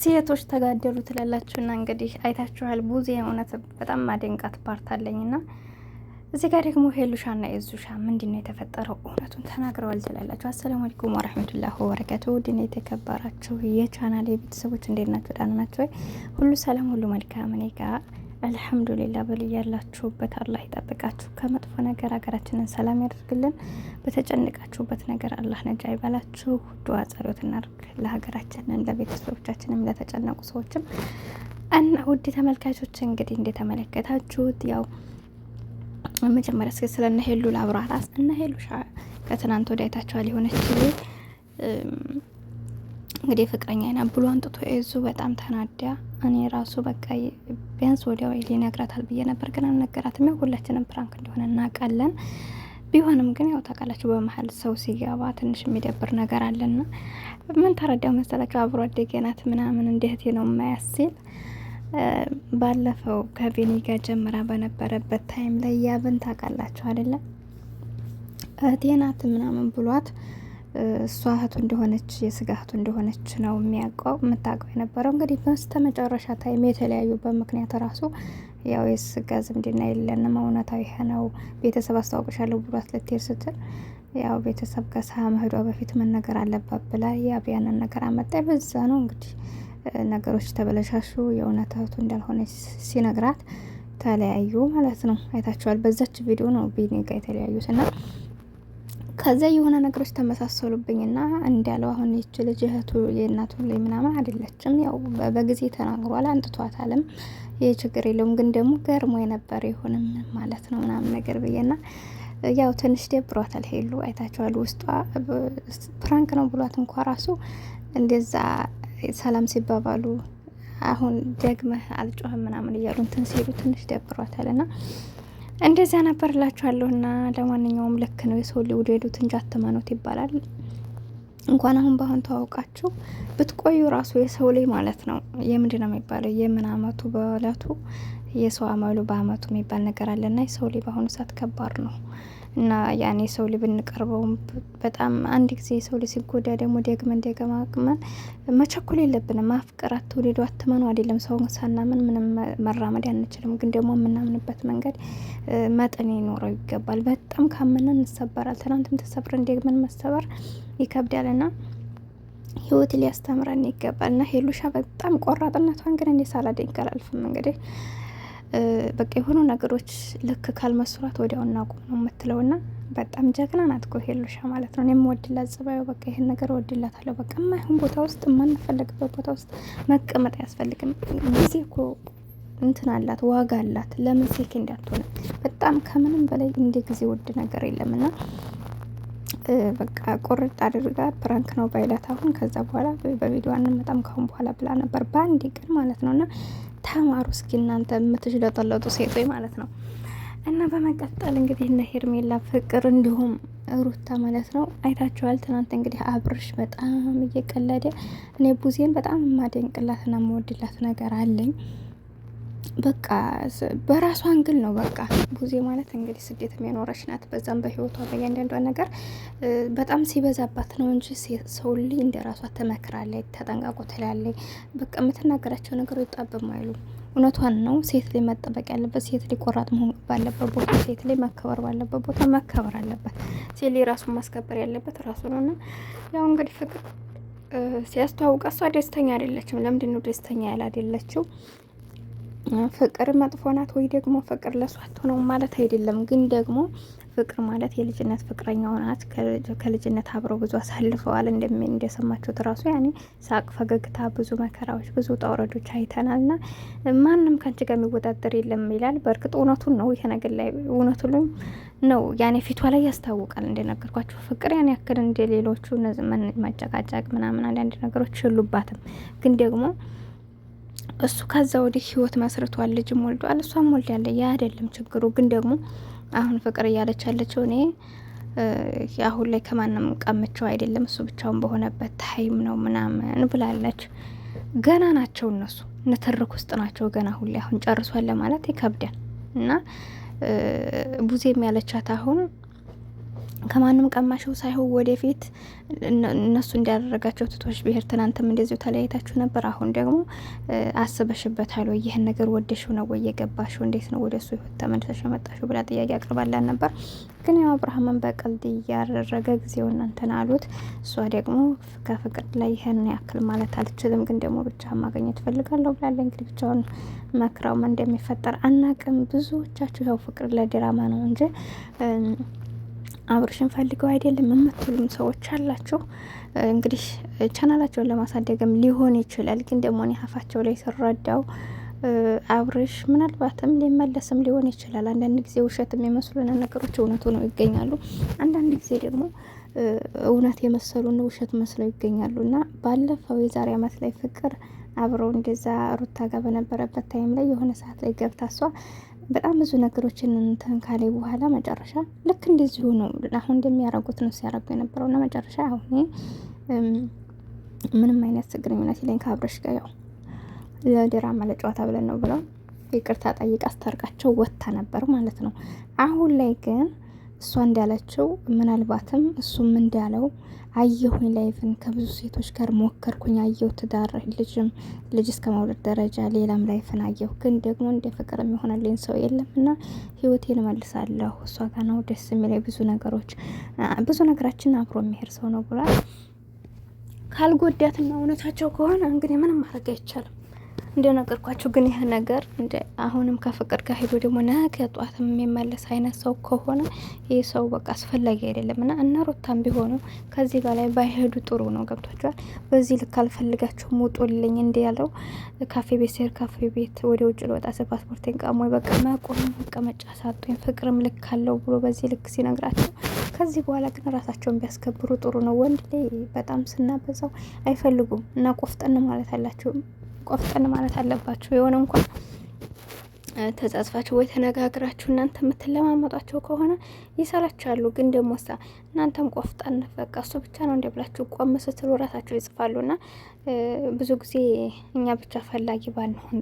ሴቶች ተጋደሉ ትላላችሁና እንግዲህ አይታችኋል። ቡዜ እውነት በጣም ማደንቃት ፓርት አለኝና እዚህ ጋር ደግሞ ሄሉሻና የዙሻ ምንድነው የተፈጠረው? እውነቱን ተናግረዋል ትላላችሁ። አሰላሙ አለይኩም ወራህመቱላሂ ወበረካቱ። ድነ የተከበራችሁ የቻናሌ ቤተሰቦች እንዴት ናችሁ? ዳና ናችሁ? ሁሉ ሰላም፣ ሁሉ መልካም። እኔ ጋር አልሐምዱሊላህ። በል ያላችሁበት አላህ ይጠብቃችሁ፣ ከመጥፎ ነገር ሀገራችንን ሰላም ያደርግልን፣ በተጨነቃችሁበት ነገር አላህ ነጃ ይበላችሁ። ዱዓ ጸሎት እናድርግ ለሀገራችንን፣ ለቤተሰቦቻችንም፣ ለተጨነቁ ሰዎችም እና ውድ ተመልካቾች እንግዲህ እንደተመለከታችሁት ያው መጀመሪያ እስከ ስለነ ሄሉ ላብራራስ እና ሄሉሻ ከትናንት ወዲያ አይታችኋል። የሆነች እንግዲህ ፍቅረኛ አይና ብሎ አንጥቶ እዙ በጣም ተናዳ፣ እኔ ራሱ በቃ ቢያንስ ወዲያው ሊነግራታል ብዬ ነበር፣ ግን አልነገራትም። ያው ሁላችንም ፕራንክ እንደሆነ እናውቃለን። ቢሆንም ግን ያው ታውቃላችሁ በመሀል ሰው ሲገባ ትንሽ የሚደብር ነገር አለና ምን ተረዳው መሰላችሁ? አብሮ አደጌ ናት ምናምን እንዴት ነው የማያስል ባለፈው ከቪኒ ጋር ጀምራ በነበረበት ታይም ላይ ያብን ታውቃላችሁ አይደለም? እህቴ ናት ምናምን ብሏት እሷ እህቱ እንደሆነች የስጋ እህቱ እንደሆነች ነው የምታውቀው የነበረው። እንግዲህ በስተ መጨረሻ ታይም የተለያዩበት ምክንያት ራሱ ያው የስጋ ዝምድና የለንም፣ እውነታዊ ይሄ ነው፣ ቤተሰብ አስተዋውቅሻለሁ ብሏት ልትሄድ ስትል ያው ቤተሰብ ከሳ መሄዷ በፊት ምን ነገር አለባት ብላ ያብ ያንን ነገር አመጣ። በዛ ነው እንግዲህ ነገሮች ተበለሻሹ። የእውነት እህቱ እንዳልሆነች ሲነግራት ተለያዩ ማለት ነው። አይታችኋል። በዛች ቪዲዮ ነው ቢኒ ጋር የተለያዩት እና ከዛ የሆነ ነገሮች ተመሳሰሉብኝና እንዳለው አሁን ይች ልጅ እህቱ የእናቱ ላይ ምናምን አይደለችም። ያው በጊዜ ተናግሯል፣ አንጥቷታልም። ይህ ችግር የለውም። ግን ደግሞ ገርሞ የነበረ ይሆንም ማለት ነው ምናምን ነገር ብዬና ያው ትንሽ ደብሯታል ሄሉ። አይታችኋል። ውስጧ ፕራንክ ነው ብሏት እንኳ ራሱ እንደዛ ሰላም ሲባባሉ አሁን ደግመህ አልጮህም ምናምን እያሉ እንትን ሲሉ ትንሽ ደብሯታልና እንደዛ ነበርላችኋለሁና ለማንኛውም ልክ ነው። የሰው ልጅ ውደዱት እንጂ አትመኑት ይባላል። እንኳን አሁን በአሁን ተዋውቃችሁ ብትቆዩ ራሱ የሰው ልጅ ማለት ነው የምንድን ነው የሚባለው የምን አመቱ በእለቱ የሰው አመሉ በአመቱ የሚባል ነገር አለና የሰው ልጅ በአሁኑ ሰዓት ከባድ ነው እና ያኔ ሰው ልጅ ብንቀርበውም በጣም አንድ ጊዜ የሰው ልጅ ሲጎዳ ደግሞ ደግመን ደገማግመን መቸኮል የለብንም። ማፍቀር አትውደዱ አትመኑ አይደለም። ሰውን ሳናምን ምንም መራመድ አንችልም። ግን ደግሞ የምናምንበት መንገድ መጠን ይኖረው ይገባል። በጣም ካመነን እንሰበራል። ትናንትም ተሰብረን ደግመን መሰበር ይከብዳልና ህይወት ሊያስተምረን ይገባል። እና ሄሉሻ በጣም ቆራጥነቷን ግን እንዴ ሳላደንቅ አላልፍም። እንግዲህ በቃ የሆኑ ነገሮች ልክ ካልመስሏት ወዲያው እናቁም ነው የምትለውና በጣም ጀግና ናት እኮ ሄሉሻ ማለት ነው። እኔም ወድላት ጽባዩ በቃ ይሄን ነገር ወድላታለሁ። በቃ የማይሆን ቦታ ውስጥ የማንፈልግበት ቦታ ውስጥ መቀመጥ አያስፈልግም። ጊዜ እኮ እንትን አላት፣ ዋጋ አላት። ለምን ሴክ እንዳትሆነ በጣም ከምንም በላይ እንደ ጊዜ ውድ ነገር የለምና በቃ ቁርጥ አድርጋ ፕራንክ ነው ባይላት አሁን ከዛ በኋላ በቪዲዮ አንመጣም ካሁን በኋላ ብላ ነበር በአንድ ቀን ማለት ነውና ተማሩ እስኪ እናንተ የምትሽለጠለጡ ሴቶች ማለት ነው። እና በመቀጠል እንግዲህ እነ ሄርሜላ ፍቅር እንዲሁም ሩታ ማለት ነው አይታችኋል። ትናንት እንግዲህ አብርሽ በጣም እየቀለደ እኔ ቡዜን በጣም ማደንቅላትና መወድላት ነገር አለኝ። በቃ በራሷ አንግል ነው። በቃ ቡዜ ማለት እንግዲህ ስደት የኖረች ናት። በዛም በህይወቷ በእያንዳንዷ ነገር በጣም ሲበዛባት ነው እንጂ ሰው ልጅ እንደ ራሷ ትመክራለች፣ ተጠንቃቁ ትላለች። በቃ የምትናገራቸው ነገሮች ጣብም አይሉ። እውነቷን ነው። ሴት ላይ መጠበቅ ያለበት፣ ሴት ላይ ቆራጥ መሆን ባለበት ቦታ፣ ሴት ላይ መከበር ባለበት ቦታ መከበር አለበት። ሴት ላይ ራሱን ማስከበር ያለበት ራሱ ነው። እና ያው እንግዲህ ፍቅር ሲያስተዋውቃ እሷ ደስተኛ አይደለችም። ለምንድን ነው ደስተኛ ያላደለችው? ፍቅር መጥፎ ናት ወይ ደግሞ ፍቅር ለሷ ነው ማለት አይደለም። ግን ደግሞ ፍቅር ማለት የልጅነት ፍቅረኛው ናት። ከልጅነት አብረው ብዙ አሳልፈዋል። እንደሰማችሁት ራሱ ያኔ ሳቅ፣ ፈገግታ፣ ብዙ መከራዎች፣ ብዙ ጣውረዶች አይተናልና ማንም ከአንቺ ጋር የሚወዳደር የለም ይላል። በእርግጥ እውነቱን ነው። ይሄ ነገር ላይ እውነቱን ነው ያኔ ፊቷ ላይ ያስታውቃል። እንደነገርኳችሁ ፍቅር ያን ያክል እንደ ሌሎቹ መጨቃጨቅ ምናምን አንዳንድ ነገሮች የሉባትም። ግን ደግሞ እሱ ከዛ ወዲህ ህይወት መስርቷል፣ ልጅም ወልዷል፣ እሷም ወልዳለ። ያ አይደለም ችግሩ። ግን ደግሞ አሁን ፍቅር እያለች ያለችው እኔ አሁን ላይ ከማንም ቀምቸው አይደለም፣ እሱ ብቻውን በሆነበት ታይም ነው ምናምን ብላለች። ገና ናቸው እነሱ ንትርክ ውስጥ ናቸው ገና። ሁሌ አሁን ጨርሷል ለማለት ይከብዳል። እና ቡዜም ያለቻት አሁን ከማንም ቀማሽው ሳይሆን ወደፊት እነሱ እንዳደረጋቸው ትቶሽ ብሄር ትናንትም እንደዚሁ ተለያይታችሁ ነበር። አሁን ደግሞ አስበሽበታል ወይ? ይህን ነገር ወደሽው ነው ወይ የገባሽው? እንዴት ነው ወደ እሱ ህይወት ተመልሰሽ የመጣሽው ብላ ጥያቄ አቅርባላን ነበር። ግን ያው አብርሃምን በቀልድ እያደረገ ጊዜውን እንትን አሉት። እሷ ደግሞ ከፍቅር ላይ ይህን ያክል ማለት አልችልም፣ ግን ደግሞ ብቻ ማግኘት ፈልጋለሁ ብላለ። እንግዲህ ብቻውን መክረውም እንደሚፈጠር አናቅም። ብዙዎቻችሁ ያው ፍቅር ለድራማ ነው እንጂ አብርሽን ፈልገው አይደለም የምትሉም ሰዎች አላችሁ። እንግዲህ ቻናላቸውን ለማሳደግም ሊሆን ይችላል። ግን ደግሞ እኔ አፋቸው ላይ ስረዳው አብርሽ ምናልባትም ሊመለስም ሊሆን ይችላል። አንዳንድ ጊዜ ውሸት የሚመስሉን ነገሮች እውነት ሆነው ይገኛሉ። አንዳንድ ጊዜ ደግሞ እውነት የመሰሉን ውሸት መስለው ይገኛሉ። እና ባለፈው የዛሬ ዓመት ላይ ፍቅር አብረው እንደዛ ሩታ ጋር በነበረበት ታይም ላይ የሆነ ሰዓት ላይ ገብታ እሷ በጣም ብዙ ነገሮችን እንትን ካለ በኋላ መጨረሻ ልክ እንደዚሁ ነው አሁን እንደሚያረጉት ነው ሲያረጉ የነበረው። እና መጨረሻ አሁን ምንም አይነት ግንኙነት የለኝ ከአብርሽ ጋር ያው ለድራማ ለጨዋታ ብለን ነው ብለው ይቅርታ ጠይቃ አስታርቃቸው ወጥታ ነበር ማለት ነው። አሁን ላይ ግን እሷ እንዳለችው ምናልባትም እሱም እንዳለው አየሁኝ ላይፍን ከብዙ ሴቶች ጋር ሞከርኩኝ፣ አየሁ ትዳር ልጅ እስከ መውለድ ደረጃ ሌላም ላይፍን አየሁ፣ ግን ደግሞ እንደ ፍቅር የሚሆንልኝ ሰው የለም እና ህይወቴን እመልሳለሁ። እሷ ጋር ነው ደስ የሚለኝ ብዙ ነገራችን አብሮ የሚሄድ ሰው ነው ብሏል። ካልጎዳትና እውነታቸው ከሆነ እንግዲህ ምንም ማድረግ አይቻልም። እንደነገርኳችሁ ግን ይህ ነገር አሁንም ከፍቅር ጋር ሄዶ ደግሞ ነገ ጧትም የሚመለስ አይነት ሰው ከሆነ ይህ ሰው በቃ አስፈላጊ አይደለም እና እነ ሩታም ቢሆኑ ከዚህ በላይ ባይሄዱ ጥሩ ነው። ገብቷቸዋል። በዚህ ልክ አልፈልጋችሁም ውጡልኝ እንዲህ ያለው ካፌ ቤት ሴር ካፌ ቤት ወደ ውጭ ልወጣ ስል ፓስፖርቴን ቀሞኝ በቃ መቆም መቀመጫ ሳጡኝ ፍቅርም ልክ አለው ብሎ በዚህ ልክ ሲነግራቸው ከዚህ በኋላ ግን ራሳቸውን ቢያስከብሩ ጥሩ ነው። ወንድ ላይ በጣም ስናበዛው አይፈልጉም እና ቆፍጠን ማለት አለባችሁ። የሆነ እንኳን ተጻጽፋችሁ ወይ ተነጋግራችሁ እናንተ የምትለማመጧቸው ከሆነ ይሰላቻሉ። ግን ደግሞ እናንተም ቆፍጠን በቃ እሱ ብቻ ነው እንደ ብላችሁ ቆም ስትሉ ራሳቸው ይጽፋሉና ብዙ ጊዜ እኛ ብቻ ፈላጊ ባንሆን